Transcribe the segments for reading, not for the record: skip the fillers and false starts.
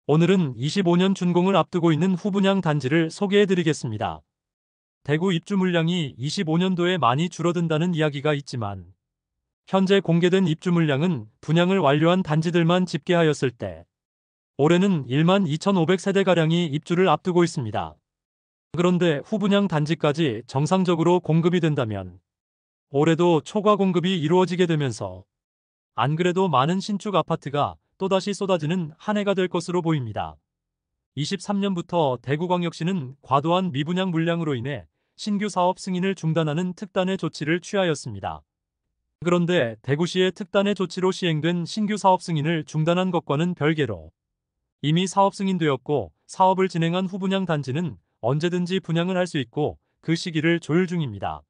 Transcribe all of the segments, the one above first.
오늘은 25년 준공을 앞두고 있는 후분양 단지를 소개해드리겠습니다. 대구 입주 물량이 25년도에 많이 줄어든다는 이야기가 있지만 현재 공개된 입주 물량은 분양을 완료한 단지들만 집계하였을 때 올해는 1만 2,500세대가량이 입주를 앞두고 있습니다. 그런데 후분양 단지까지 정상적으로 공급이 된다면 올해도 초과 공급이 이루어지게 되면서 안 그래도 많은 신축 아파트가 또다시 쏟아지는 한 해가 될 것으로 보입니다. 23년부터 대구광역시는 과도한 미분양 물량으로 인해 신규 사업 승인을 중단하는 특단의 조치를 취하였습니다. 그런데 대구시의 특단의 조치로 시행된 신규 사업 승인을 중단한 것과는 별개로 이미 사업 승인되었고 사업을 진행한 후분양 단지는 언제든지 분양을 할 수 있고 그 시기를 조율 중입니다.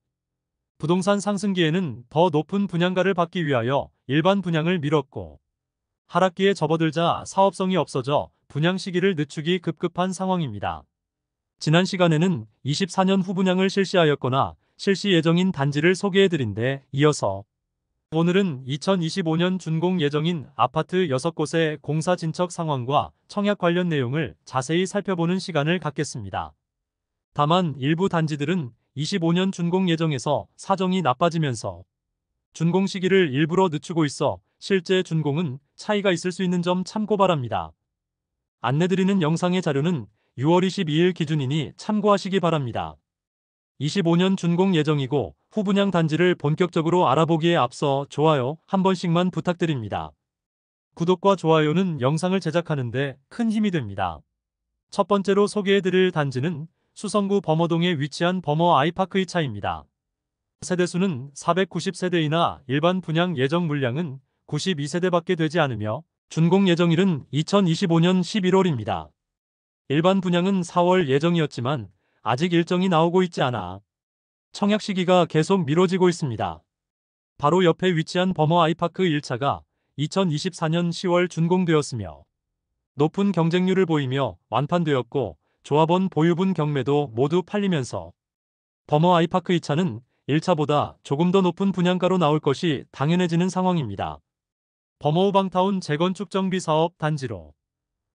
부동산 상승기에는 더 높은 분양가를 받기 위하여 일반 분양을 미뤘고 하락기에 접어들자 사업성이 없어져 분양 시기를 늦추기 급급한 상황입니다. 지난 시간에는 24년 후분양을 실시하였거나 실시 예정인 단지를 소개해드린 데 이어서 오늘은 2025년 준공 예정인 아파트 6곳의 공사 진척 상황과 청약 관련 내용을 자세히 살펴보는 시간을 갖겠습니다. 다만 일부 단지들은 25년 준공 예정에서 사정이 나빠지면서 준공 시기를 일부러 늦추고 있어 실제 준공은 차이가 있을 수 있는 점 참고 바랍니다. 안내드리는 영상의 자료는 6월 22일 기준이니 참고하시기 바랍니다. 25년 준공 예정이고 후분양 단지를 본격적으로 알아보기에 앞서 좋아요 한 번씩만 부탁드립니다. 구독과 좋아요는 영상을 제작하는데 큰 힘이 됩니다. 첫 번째로 소개해드릴 단지는 수성구 범어동에 위치한 범어 아이파크 2차입니다. 세대수는 490세대이나 일반 분양 예정 물량은 92세대밖에 되지 않으며 준공 예정일은 2025년 11월입니다. 일반 분양은 4월 예정이었지만 아직 일정이 나오고 있지 않아 청약 시기가 계속 미뤄지고 있습니다. 바로 옆에 위치한 범어 아이파크 1차가 2024년 10월 준공되었으며 높은 경쟁률을 보이며 완판되었고 조합원 보유분 경매도 모두 팔리면서 범어 아이파크 2차는 1차보다 조금 더 높은 분양가로 나올 것이 당연해지는 상황입니다. 범어 우방타운 재건축 정비 사업 단지로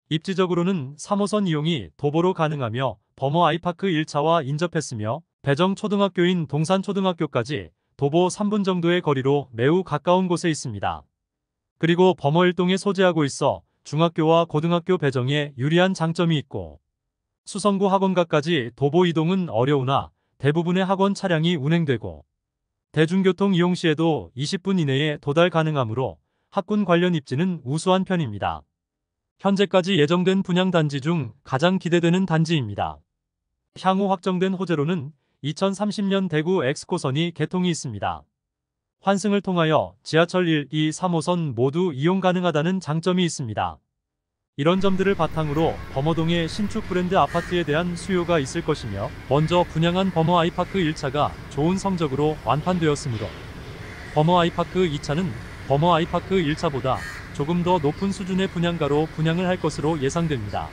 입지적으로는 3호선 이용이 도보로 가능하며 범어 아이파크 1차와 인접했으며 배정 초등학교인 동산초등학교까지 도보 3분 정도의 거리로 매우 가까운 곳에 있습니다. 그리고 범어 1동에 소재하고 있어 중학교와 고등학교 배정에 유리한 장점이 있고 수성구 학원가까지 도보 이동은 어려우나 대부분의 학원 차량이 운행되고 대중교통 이용 시에도 20분 이내에 도달 가능하므로 학군 관련 입지는 우수한 편입니다. 현재까지 예정된 분양단지 중 가장 기대되는 단지입니다. 향후 확정된 호재로는 2030년 대구 엑스코선이 개통이 있습니다. 환승을 통하여 지하철 1, 2, 3호선 모두 이용 가능하다는 장점이 있습니다. 이런 점들을 바탕으로 범어동의 신축 브랜드 아파트에 대한 수요가 있을 것이며 먼저 분양한 범어 아이파크 1차가 좋은 성적으로 완판되었으므로 범어 아이파크 2차는 범어 아이파크 1차보다 조금 더 높은 수준의 분양가로 분양을 할 것으로 예상됩니다.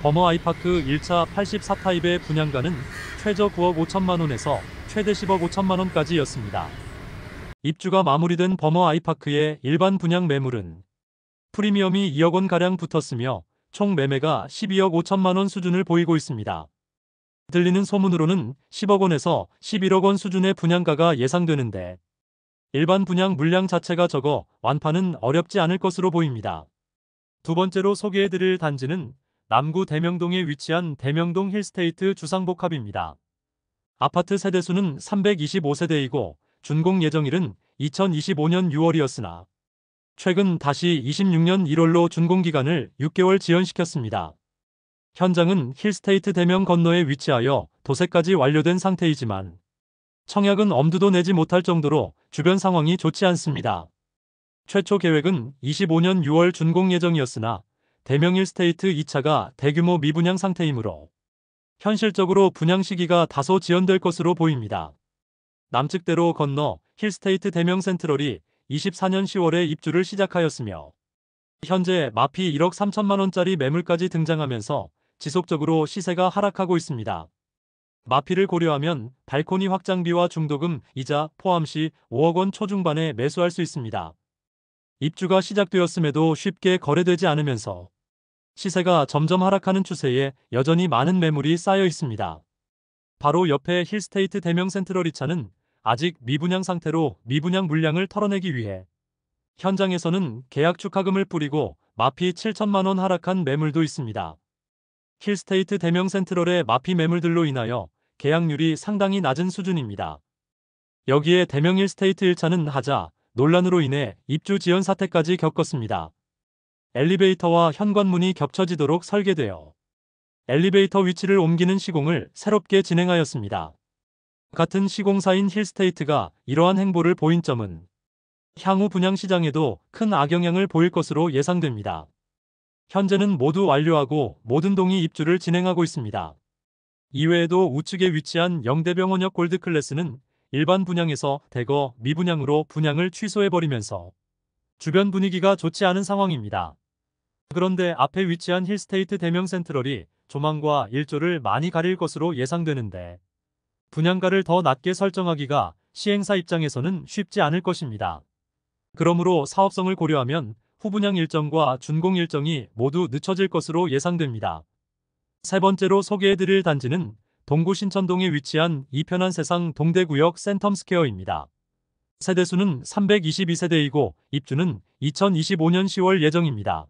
범어 아이파크 1차 84타입의 분양가는 최저 9억 5천만원에서 최대 10억 5천만원까지였습니다. 입주가 마무리된 범어 아이파크의 일반 분양 매물은 프리미엄이 2억원가량 붙었으며 총 매매가 12억 5천만원 수준을 보이고 있습니다. 들리는 소문으로는 10억원에서 11억원 수준의 분양가가 예상되는데 일반 분양 물량 자체가 적어 완판은 어렵지 않을 것으로 보입니다. 두 번째로 소개해드릴 단지는 남구 대명동에 위치한 대명동 힐스테이트 주상복합입니다. 아파트 세대수는 325세대이고 준공 예정일은 2025년 6월이었으나 최근 다시 26년 1월로 준공기간을 6개월 지연시켰습니다. 현장은 힐스테이트 대명 건너에 위치하여 도색까지 완료된 상태이지만 청약은 엄두도 내지 못할 정도로 주변 상황이 좋지 않습니다. 최초 계획은 25년 6월 준공 예정이었으나 대명 힐스테이트 2차가 대규모 미분양 상태이므로 현실적으로 분양 시기가 다소 지연될 것으로 보입니다. 남측대로 건너 힐스테이트 대명 센트럴이 24년 10월에 입주를 시작하였으며 현재 마피 1억 3천만원짜리 매물까지 등장하면서 지속적으로 시세가 하락하고 있습니다. 마피를 고려하면 발코니 확장비와 중도금, 이자 포함 시 5억원 초중반에 매수할 수 있습니다. 입주가 시작되었음에도 쉽게 거래되지 않으면서 시세가 점점 하락하는 추세에 여전히 많은 매물이 쌓여 있습니다. 바로 옆에 힐스테이트 대명 센트럴이차는 아직 미분양 상태로 미분양 물량을 털어내기 위해 현장에서는 계약 축하금을 뿌리고 마피 7천만 원 하락한 매물도 있습니다. 힐스테이트 대명 센트럴의 마피 매물들로 인하여 계약률이 상당히 낮은 수준입니다. 여기에 대명 힐스테이트 1차는 하자 논란으로 인해 입주 지연 사태까지 겪었습니다. 엘리베이터와 현관문이 겹쳐지도록 설계되어 엘리베이터 위치를 옮기는 시공을 새롭게 진행하였습니다. 같은 시공사인 힐스테이트가 이러한 행보를 보인 점은 향후 분양 시장에도 큰 악영향을 보일 것으로 예상됩니다. 현재는 모두 완료하고 모든 동이 입주를 진행하고 있습니다. 이외에도 우측에 위치한 영대병원역 골드클래스는 일반 분양에서 대거 미분양으로 분양을 취소해버리면서 주변 분위기가 좋지 않은 상황입니다. 그런데 앞에 위치한 힐스테이트 대명 센트럴이 조망과 일조를 많이 가릴 것으로 예상되는데 분양가를 더 낮게 설정하기가 시행사 입장에서는 쉽지 않을 것입니다. 그러므로 사업성을 고려하면 후분양 일정과 준공 일정이 모두 늦춰질 것으로 예상됩니다. 세 번째로 소개해드릴 단지는 동구 신천동에 위치한 이편한 세상 동대구역 센텀스퀘어입니다. 세대수는 322세대이고 입주는 2025년 10월 예정입니다.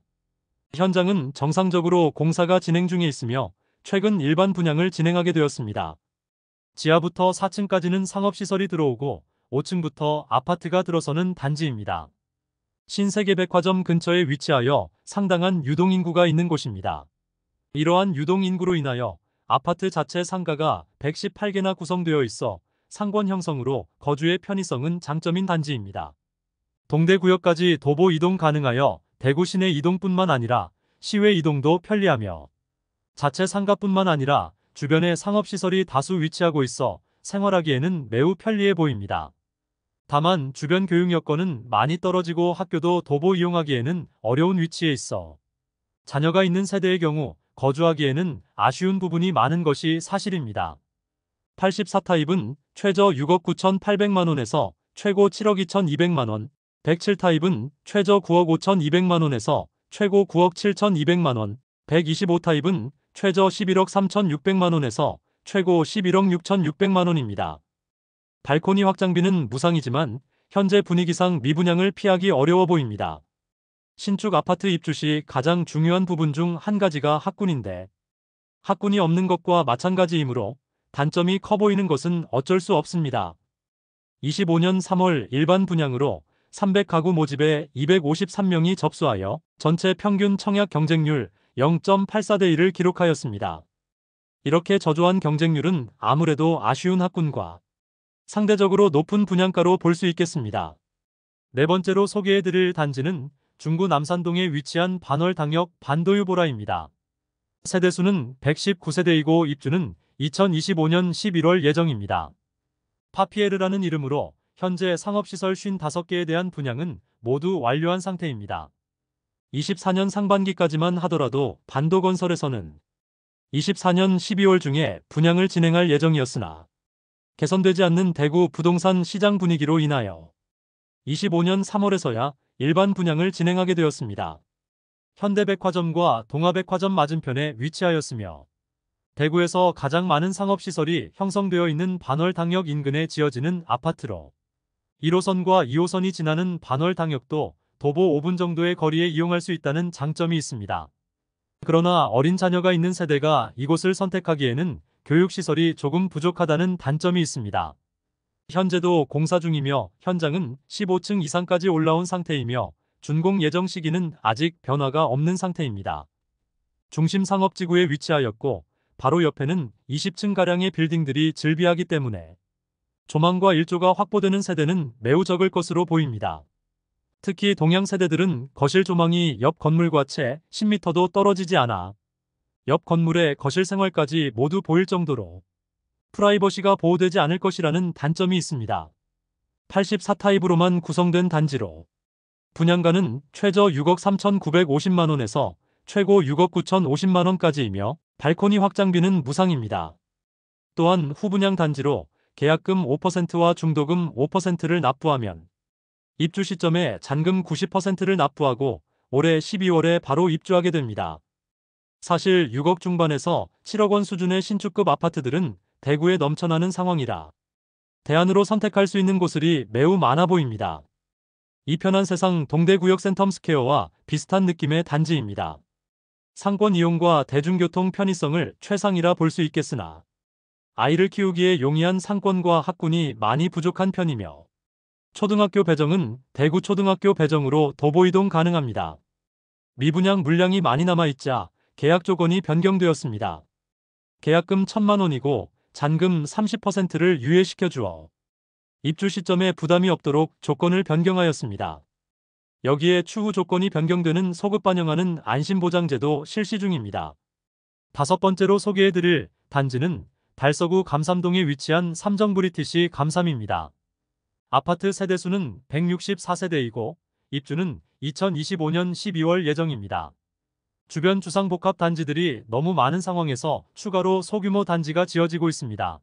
현장은 정상적으로 공사가 진행 중에 있으며 최근 일반 분양을 진행하게 되었습니다. 지하부터 4층까지는 상업시설이 들어오고 5층부터 아파트가 들어서는 단지입니다. 신세계백화점 근처에 위치하여 상당한 유동인구가 있는 곳입니다. 이러한 유동인구로 인하여 아파트 자체 상가가 118개나 구성되어 있어 상권 형성으로 거주의 편의성은 장점인 단지입니다. 동대구역까지 도보 이동 가능하여 대구 시내 이동뿐만 아니라 시외 이동도 편리하며 자체 상가뿐만 아니라 주변에 상업시설이 다수 위치하고 있어 생활하기에는 매우 편리해 보입니다. 다만 주변 교육 여건은 많이 떨어지고 학교도 도보 이용하기에는 어려운 위치에 있어 자녀가 있는 세대의 경우 거주하기에는 아쉬운 부분이 많은 것이 사실입니다. 84타입은 최저 6억 9,800만원에서 최고 7억 2,200만원, 107타입은 최저 9억 5,200만원에서 최고 9억 7,200만원, 125타입은 최저 11억 3,600만원에서 최고 11억 6,600만원입니다. 발코니 확장비는 무상이지만 현재 분위기상 미분양을 피하기 어려워 보입니다. 신축 아파트 입주 시 가장 중요한 부분 중 한 가지가 학군인데 학군이 없는 것과 마찬가지이므로 단점이 커 보이는 것은 어쩔 수 없습니다. 25년 3월 일반 분양으로 300가구 모집에 253명이 접수하여 전체 평균 청약 경쟁률 0.84대 1을 기록하였습니다. 이렇게 저조한 경쟁률은 아무래도 아쉬운 학군과 상대적으로 높은 분양가로 볼 수 있겠습니다. 네 번째로 소개해드릴 단지는 중구 남산동에 위치한 반월당역 반도유보라입니다. 세대수는 119세대이고 입주는 2025년 11월 예정입니다. 파피에르라는 이름으로 현재 상업시설 55개에 대한 분양은 모두 완료한 상태입니다. 24년 상반기까지만 하더라도 반도건설에서는 24년 12월 중에 분양을 진행할 예정이었으나 개선되지 않는 대구 부동산 시장 분위기로 인하여 25년 3월에서야 일반 분양을 진행하게 되었습니다. 현대백화점과 동아백화점 맞은편에 위치하였으며 대구에서 가장 많은 상업시설이 형성되어 있는 반월당역 인근에 지어지는 아파트로 1호선과 2호선이 지나는 반월당역도 도보 5분 정도의 거리에 이용할 수 있다는 장점이 있습니다. 그러나 어린 자녀가 있는 세대가 이곳을 선택하기에는 교육시설이 조금 부족하다는 단점이 있습니다. 현재도 공사 중이며 현장은 15층 이상까지 올라온 상태이며 준공 예정 시기는 아직 변화가 없는 상태입니다. 중심 상업지구에 위치하였고 바로 옆에는 20층가량의 빌딩들이 즐비하기 때문에 조망과 일조가 확보되는 세대는 매우 적을 것으로 보입니다. 특히 동양 세대들은 거실 조망이 옆 건물과 채 10m도 떨어지지 않아 옆 건물의 거실 생활까지 모두 보일 정도로 프라이버시가 보호되지 않을 것이라는 단점이 있습니다. 84타입으로만 구성된 단지로 분양가는 최저 6억 3,950만원에서 최고 6억 9,050만원까지이며 발코니 확장비는 무상입니다. 또한 후분양 단지로 계약금 5%와 중도금 5%를 납부하면 입주 시점에 잔금 90%를 납부하고 올해 12월에 바로 입주하게 됩니다. 사실 6억 중반에서 7억 원 수준의 신축급 아파트들은 대구에 넘쳐나는 상황이라 대안으로 선택할 수 있는 곳들이 매우 많아 보입니다. 이 편한 세상 동대구역 센텀스퀘어와 비슷한 느낌의 단지입니다. 상권 이용과 대중교통 편의성을 최상이라 볼 수 있겠으나 아이를 키우기에 용이한 상권과 학군이 많이 부족한 편이며 초등학교 배정은 대구 초등학교 배정으로 도보 이동 가능합니다. 미분양 물량이 많이 남아있자 계약 조건이 변경되었습니다. 계약금 1,000만 원이고 잔금 30%를 유예시켜 주어 입주 시점에 부담이 없도록 조건을 변경하였습니다. 여기에 추후 조건이 변경되는 소급 반영하는 안심보장제도 실시 중입니다. 다섯 번째로 소개해드릴 단지는 달서구 감삼동에 위치한 삼정브리티시 감삼입니다. 아파트 세대수는 164세대이고 입주는 2025년 12월 예정입니다. 주변 주상복합 단지들이 너무 많은 상황에서 추가로 소규모 단지가 지어지고 있습니다.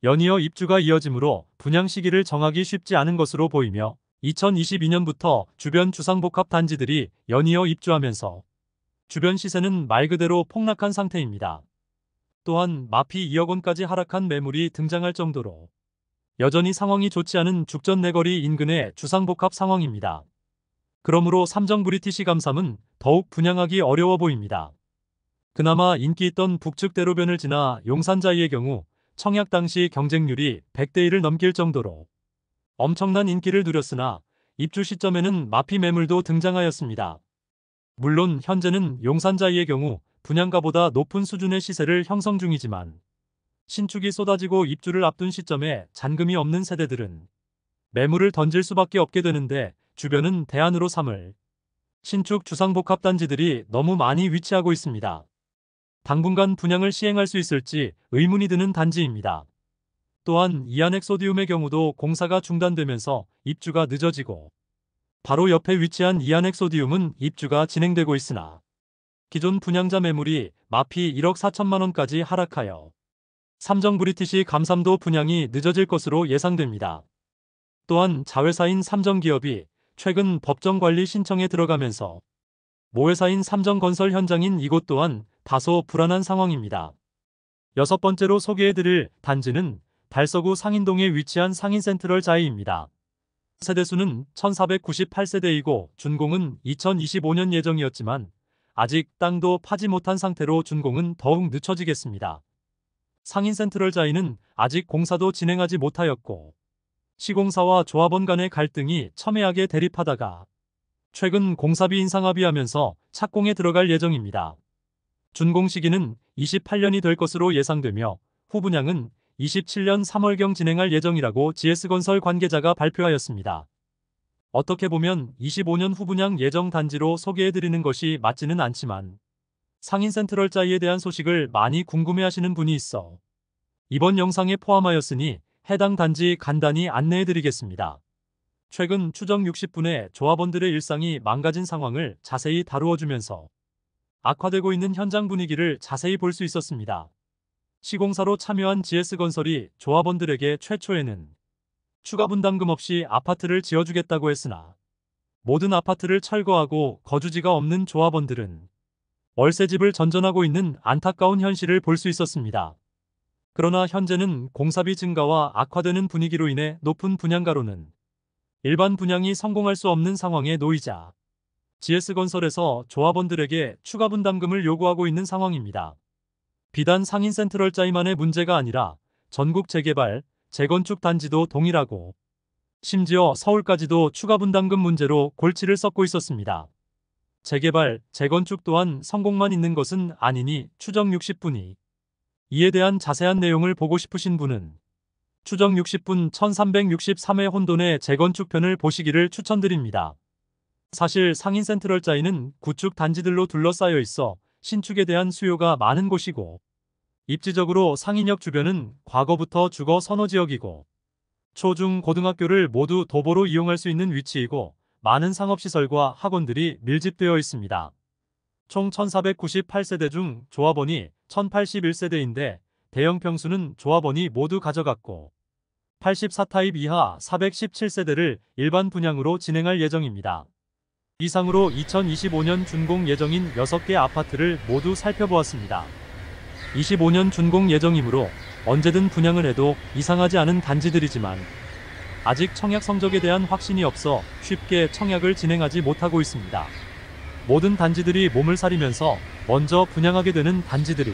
연이어 입주가 이어지므로 분양 시기를 정하기 쉽지 않은 것으로 보이며 2022년부터 주변 주상복합 단지들이 연이어 입주하면서 주변 시세는 말 그대로 폭락한 상태입니다. 또한 마피 2억 원까지 하락한 매물이 등장할 정도로 여전히 상황이 좋지 않은 죽전 내거리 인근의 주상복합 상황입니다. 그러므로 삼정 브리티시 감삼은 더욱 분양하기 어려워 보입니다. 그나마 인기 있던 북측 대로변을 지나 용산자이의 경우 청약 당시 경쟁률이 100대 1을 넘길 정도로 엄청난 인기를 누렸으나 입주 시점에는 마피 매물도 등장하였습니다. 물론 현재는 용산자이의 경우 분양가보다 높은 수준의 시세를 형성 중이지만 신축이 쏟아지고 입주를 앞둔 시점에 잔금이 없는 세대들은 매물을 던질 수밖에 없게 되는데 주변은 대안으로 삼을 신축 주상복합 단지들이 너무 많이 위치하고 있습니다. 당분간 분양을 시행할 수 있을지 의문이 드는 단지입니다. 또한 이안엑소디움의 경우도 공사가 중단되면서 입주가 늦어지고 바로 옆에 위치한 이안엑소디움은 입주가 진행되고 있으나 기존 분양자 매물이 마피 1억 4천만 원까지 하락하여 삼정 브리티시 감삼도 분양이 늦어질 것으로 예상됩니다. 또한 자회사인 삼정기업이 최근 법정관리 신청에 들어가면서 모회사인 삼정건설 현장인 이곳 또한 다소 불안한 상황입니다. 여섯 번째로 소개해드릴 단지는 달서구 상인동에 위치한 상인센트럴 자이입니다. 세대수는 1498세대이고 준공은 2025년 예정이었지만 아직 땅도 파지 못한 상태로 준공은 더욱 늦춰지겠습니다. 상인센트럴 자이는 아직 공사도 진행하지 못하였고 시공사와 조합원 간의 갈등이 첨예하게 대립하다가 최근 공사비 인상 합의하면서 착공에 들어갈 예정입니다. 준공 시기는 28년이 될 것으로 예상되며 후분양은 27년 3월경 진행할 예정이라고 GS건설 관계자가 발표하였습니다. 어떻게 보면 25년 후분양 예정 단지로 소개해드리는 것이 맞지는 않지만 상인센트럴 자이에 대한 소식을 많이 궁금해하시는 분이 있어 이번 영상에 포함하였으니 해당 단지 간단히 안내해드리겠습니다. 최근 추정 60분의 조합원들의 일상이 망가진 상황을 자세히 다루어주면서 악화되고 있는 현장 분위기를 자세히 볼 수 있었습니다. 시공사로 참여한 GS건설이 조합원들에게 최초에는 추가 분담금 없이 아파트를 지어주겠다고 했으나 모든 아파트를 철거하고 거주지가 없는 조합원들은 월세집을 전전하고 있는 안타까운 현실을 볼 수 있었습니다. 그러나 현재는 공사비 증가와 악화되는 분위기로 인해 높은 분양가로는 일반 분양이 성공할 수 없는 상황에 놓이자 GS건설에서 조합원들에게 추가 분담금을 요구하고 있는 상황입니다. 비단 상인센트럴 자이만의 문제가 아니라 전국 재개발, 재건축 단지도 동일하고 심지어 서울까지도 추가 분담금 문제로 골치를 썩고 있었습니다. 재개발, 재건축 또한 성공만 있는 것은 아니니 추정 60분이 이에 대한 자세한 내용을 보고 싶으신 분은 추정 60분 1363회 혼돈의 재건축편을 보시기를 추천드립니다. 사실 상인센트럴 자이는 구축 단지들로 둘러싸여 있어 신축에 대한 수요가 많은 곳이고 입지적으로 상인역 주변은 과거부터 주거 선호지역이고 초, 중, 고등학교를 모두 도보로 이용할 수 있는 위치이고 많은 상업시설과 학원들이 밀집되어 있습니다. 총 1498세대 중 조합원이 1081세대인데 대형 평수는 조합원이 모두 가져갔고 84타입 이하 417세대를 일반 분양으로 진행할 예정입니다. 이상으로 2025년 준공 예정인 6개 아파트를 모두 살펴보았습니다. 25년 준공 예정이므로 언제든 분양을 해도 이상하지 않은 단지들이지만 아직 청약 성적에 대한 확신이 없어 쉽게 청약을 진행하지 못하고 있습니다. 모든 단지들이 몸을 사리면서 먼저 분양하게 되는 단지들이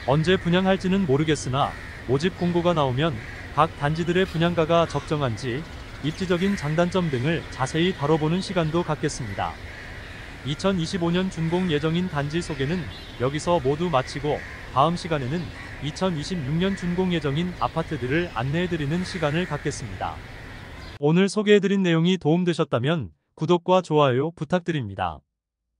언제 분양할지는 모르겠으나 모집 공고가 나오면 각 단지들의 분양가가 적정한지 입지적인 장단점 등을 자세히 다뤄보는 시간도 갖겠습니다. 2025년 준공 예정인 단지 소개는 여기서 모두 마치고 다음 시간에는 2026년 준공 예정인 아파트들을 안내해드리는 시간을 갖겠습니다. 오늘 소개해드린 내용이 도움되셨다면 구독과 좋아요 부탁드립니다.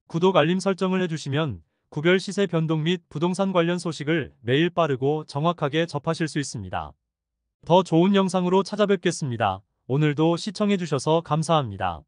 구독 알림 설정을 해주시면 구별 시세 변동 및 부동산 관련 소식을 매일 빠르고 정확하게 접하실 수 있습니다. 더 좋은 영상으로 찾아뵙겠습니다. 오늘도 시청해주셔서 감사합니다.